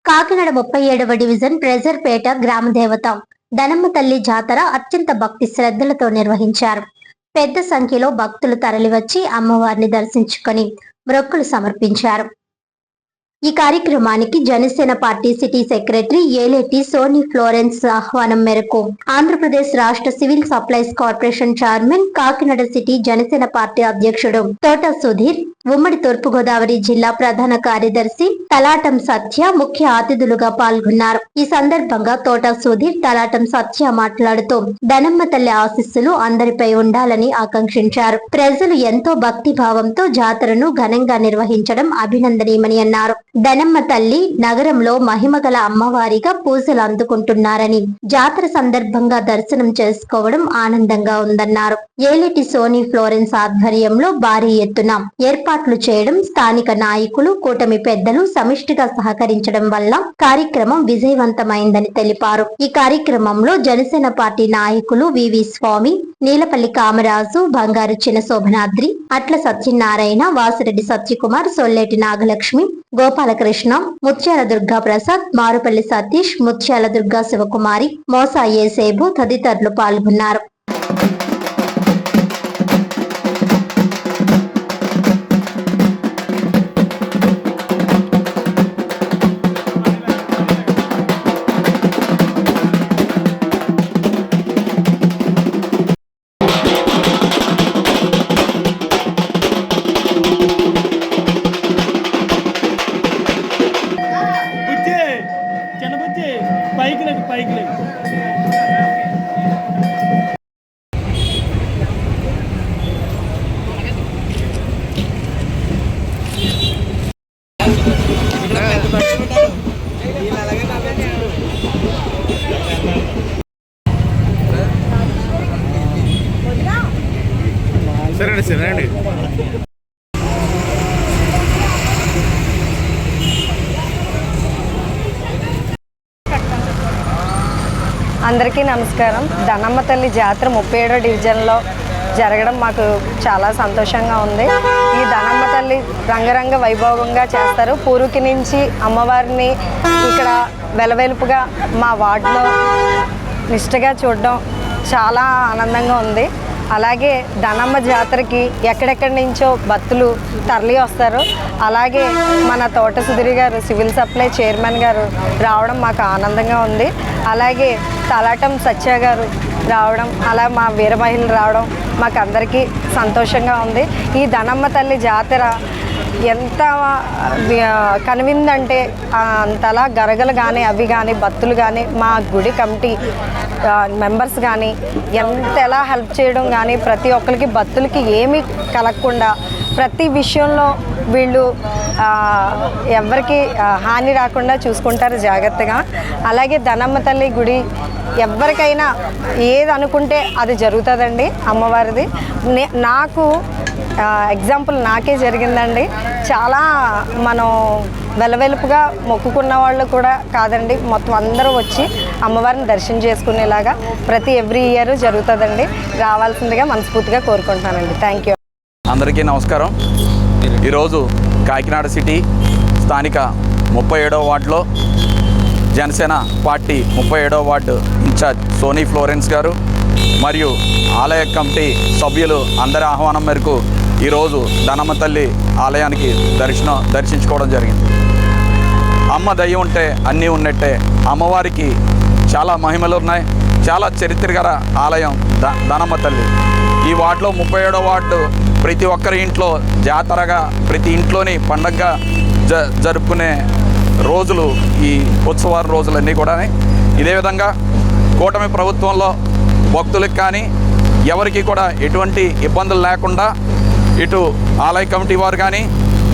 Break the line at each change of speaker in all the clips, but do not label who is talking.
Kakinada 37వ division ప్రెజర్పేట గ్రామదేవత దనమ్మ తల్లి జాతర అత్యంత భక్తి శ్రద్ధలతో నిర్వహించారు. పెద్ద సంఖ్యలో భక్తులు తరలివచ్చి అమ్మవారిని దర్శించుకొని మొక్కులు సమర్పించారు. ఈ కార్యక్రమానికి Janasena party city secretary Eleti Soni Florence ఆహ్వానం మేరకు ఆంధ్రప్రదేశ్ రాష్ట్ర civil supplies corporation chairman, Kakinada city Janasena party అధ్యక్షుడు తోట సుధీర్, ఉమ్మడి తూర్పుగోదావరి జిల్లా ప్రధాన కార్యదర్శి తలాటం సత్య ముఖ్య అతిథులుగా పాల్గొన్నారు. ఈ సందర్భంగా తోట సుధీర్, తలాటం సత్య మాట్లాడుతూ దనమ్మ తల్లి ఆశీస్సులు అందరిపై ఉండాలని ఆకాంక్షించారు. ప్రజలు ఎంతో భక్తి భావంతో జాతరను ఘనంగా నిర్వహించడం అభినందనీయమని అన్నారు. దనమ్మ తల్లి నగరంలో మహిమగల అమ్మవారిగా పూజలు అందుకుంటున్నారని, జాతర సందర్భంగా దర్శనం చేసుకోవడం ఆనందంగా ఉందన్నారు. ఏలేటి సోనీ ఫ్లోరెన్స్ ఆధ్వర్యంలో భారీ ఎత్తున ఏర్పాట్లు చేయడం, స్థానిక నాయకులు, కూటమి పెద్దలు సమిష్టిగా సహకరించడం వల్ల కార్యక్రమం విజయవంతమైందని తెలిపారు. ఈ కార్యక్రమంలో జనసేన పార్టీ నాయకులు వివి స్వామి, నీలపల్లి కామరాజు, బంగారు చిన్న శోభనాద్రి, అట్ల సత్యనారాయణ, వాసిరెడ్డి సత్యకుమార్, సొల్లేటి నాగలక్ష్మి, గోపాలకృష్ణ, ముత్యాల దుర్గా ప్రసాద్, మారుపల్లి సతీష్, ముత్యాల దుర్గా శివకుమారి, మోసా ఏసేబు తదితరులు పాల్గొన్నారు.
సరే
అందరికీ నమస్కారం. దనమ్మ తల్లి జాతర 37వ డివిజన్లో జరగడం మాకు చాలా సంతోషంగా ఉంది. ఈ దనమ్మ తల్లి రంగరంగ వైభవంగా చేస్తారు. పూర్వకి నుంచి అమ్మవారిని ఇక్కడ వెలవెలుపుగా మా వార్డులో నిష్టగా చూడడం చాలా ఆనందంగా ఉంది. అలాగే దనమ్మ జాతరకి ఎక్కడెక్కడి నుంచో భక్తులు తరలి వస్తారు. అలాగే మన తోట సుధీర్ గారు, సివిల్ సప్లై చైర్మన్ గారు రావడం మాకు ఆనందంగా ఉంది. అలాగే తలాటం సత్య గారు రావడం, అలా మా వీర మహిళలు రావడం మాకు అందరికీ సంతోషంగా ఉంది. ఈ దనమ్మ తల్లి జాతర ఎంత కనువిందంటే అంతలా గరగలు కానీ అవి కానీ భక్తులు కానీ మా గుడి కమిటీ మెంబర్స్ కానీ ఎలా హెల్ప్ చేయడం కానీ, ప్రతి ఒక్కరికి భక్తులకి ఏమీ కలగకుండా ప్రతి విషయంలో వీళ్ళు ఎవరికి హాని రాకుండా చూసుకుంటారు జాగ్రత్తగా. అలాగే దనమ్మ తల్లి గుడి ఎవరికైనా ఏది అనుకుంటే అది జరుగుతుందండి అమ్మవారిది. నాకు ఎగ్జాంపుల్ నాకే జరిగిందండి. చాలా మనం వెలవెలుపుగా మొక్కుకున్న వాళ్ళు కూడా కాదండి, మొత్తం అందరూ వచ్చి అమ్మవారిని దర్శనం చేసుకునేలాగా ప్రతి ఎవ్రీ ఇయర్ జరుగుతుందండి. రావాల్సిందిగా మనస్ఫూర్తిగా కోరుకుంటున్నానండి. Thank you.
అందరికీ నమస్కారం. ఈరోజు కాకినాడ సిటీ స్థానిక 37వ వార్డులో జనసేన పార్టీ 37వ వార్డు ఇన్ఛార్జ్ సోనీ ఫ్లోరెన్స్ గారు మరియు ఆలయ కమిటీ సభ్యులు అందరి ఆహ్వానం మేరకు ఈరోజు దనమ్మ తల్లి ఆలయానికి దర్శించుకోవడం జరిగింది. అమ్మ దయ్యం ఉంటే అన్నీ ఉన్నట్టే. అమ్మవారికి చాలా మహిమలు ఉన్నాయి. చాలా చరిత్రగల ఆలయం దనమ్మ తల్లి. ఈ వార్డులో 37వ వార్డు ప్రతి ఒక్కరి ఇంట్లో జాతరగా, ప్రతి ఇంట్లోని పండగగా జరుపుకునే రోజులు ఈ ఉత్సవాల రోజులన్నీ కూడా. ఇదే విధంగా కూటమి ప్రభుత్వంలో భక్తులకు కానీ ఎవరికి కూడా ఎటువంటి ఇబ్బందులు లేకుండా ఇటు ఆలయ కమిటీ వారు కానీ,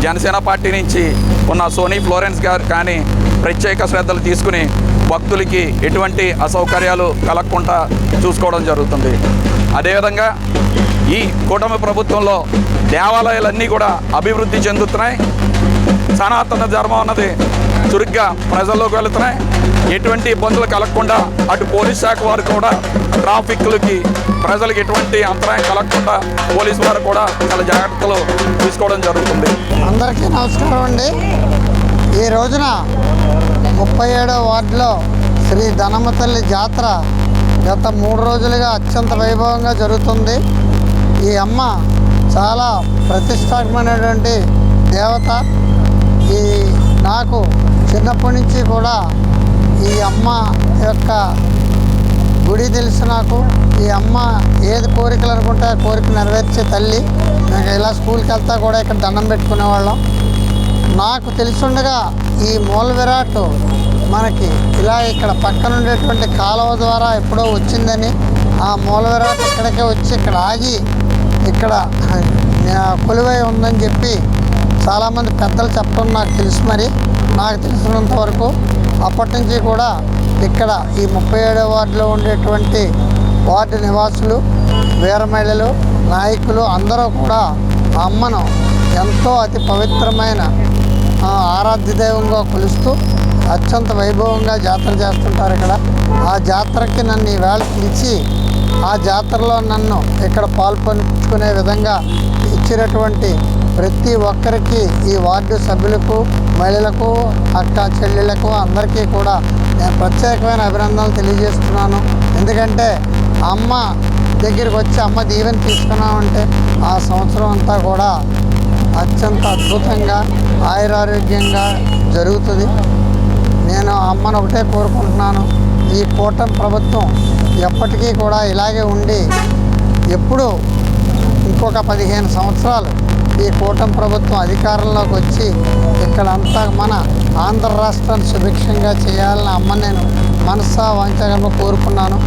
జనసేన పార్టీ నుంచి ఉన్న సోనీ ఫ్లోరెన్స్ గారు కానీ ప్రత్యేక శ్రద్ధలు తీసుకుని భక్తులకి ఎటువంటి అసౌకర్యాలు కలగకుండా చూసుకోవడం జరుగుతుంది. అదేవిధంగా ఈ కూటమి ప్రభుత్వంలో దేవాలయాలన్నీ కూడా అభివృద్ధి చెందుతున్నాయి. సనాతన ధర్మం అన్నది చురుగ్గా ప్రజల్లోకి వెళుతున్నాయి. ఎటువంటి ఇబ్బందులు కలగకుండా అటు పోలీస్ శాఖ వారు కూడా ట్రాఫిక్లకి, ప్రజలకు ఎటువంటి అంతరాయం కలగకుండా పోలీసు వారు కూడా చాలా జాగ్రత్తలు తీసుకోవడం జరుగుతుంది.
అందరికీ నమస్కారం అండి. ఈ రోజున 37వ వార్డులో శ్రీ ధనమ్మ తల్లి జాతర గత 3 రోజులుగా అత్యంత వైభవంగా జరుగుతుంది. ఈ అమ్మ చాలా ప్రతిష్టాత్మకమైనటువంటి దేవత. ఈ నాకు చిన్నప్పటి నుంచి కూడా ఈ అమ్మ యొక్క గుడి తెలుసు. నాకు ఈ అమ్మ ఏది కోరికలు అనుకుంటే ఆ కోరిక నెరవేర్చే తల్లి. నాకు ఇలా స్కూల్కి వెళ్తా కూడా ఇక్కడ దండం పెట్టుకునేవాళ్ళం. నాకు తెలుసుండగా ఈ మూల విరాట్ మనకి ఇలా ఇక్కడ పక్కన ఉండేటువంటి కాలువ ద్వారా ఎప్పుడో వచ్చిందని, ఆ మూల విరాట్ ఇక్కడికే వచ్చి ఇక్కడ ఆగి ఇక్కడ కొలువై ఉందని చెప్పి చాలామంది పెద్దలు చెప్పడం నాకు తెలుసు. మరి నాకు తెలిసినంత వరకు అప్పటి నుంచి కూడా ఇక్కడ ఈ 37వ వార్డులో ఉండేటువంటి వార్డు నివాసులు, వీర మహిళలు, నాయకులు అందరూ కూడా ఆ అమ్మను ఎంతో అతి పవిత్రమైన ఆరాధ్య దైవంగా కొలుస్తూ అత్యంత వైభవంగా జాతర చేస్తుంటారు ఇక్కడ. ఆ జాతరకి నన్ను ఈవేళ పిలిచి ఆ జాతరలో నన్ను ఇక్కడ పాల్పంచుకునే విధంగా ఇచ్చినటువంటి ప్రతి ఒక్కరికి, ఈ వార్డు సభ్యులకు, మహిళలకు, అక్క చెల్లెళ్లకు అందరికీ కూడా నేను ప్రత్యేకమైన అభినందనలు తెలియజేస్తున్నాను. ఎందుకంటే అమ్మ దగ్గరికి వచ్చి అమ్మ దీవెన తీసుకున్నామంటే ఆ సంవత్సరం అంతా కూడా అత్యంత అద్భుతంగా ఆయురారోగ్యంగా జరుగుతుంది. నేను అమ్మను ఒకటే కోరుకుంటున్నాను, ఈ కూటమి ప్రభుత్వం ఎప్పటికీ కూడా ఇలాగే ఉండి ఎప్పుడు ఇంకొక 15 సంవత్సరాలు ఈ కూటమి ప్రభుత్వం అధికారంలోకి వచ్చి ఇక్కడంతా మన ఆంధ్ర రాష్ట్రాన్ని సుభిక్షంగా చేయాలని అమ్మ నేను మనసా వాంఛగా కోరుకున్నాను.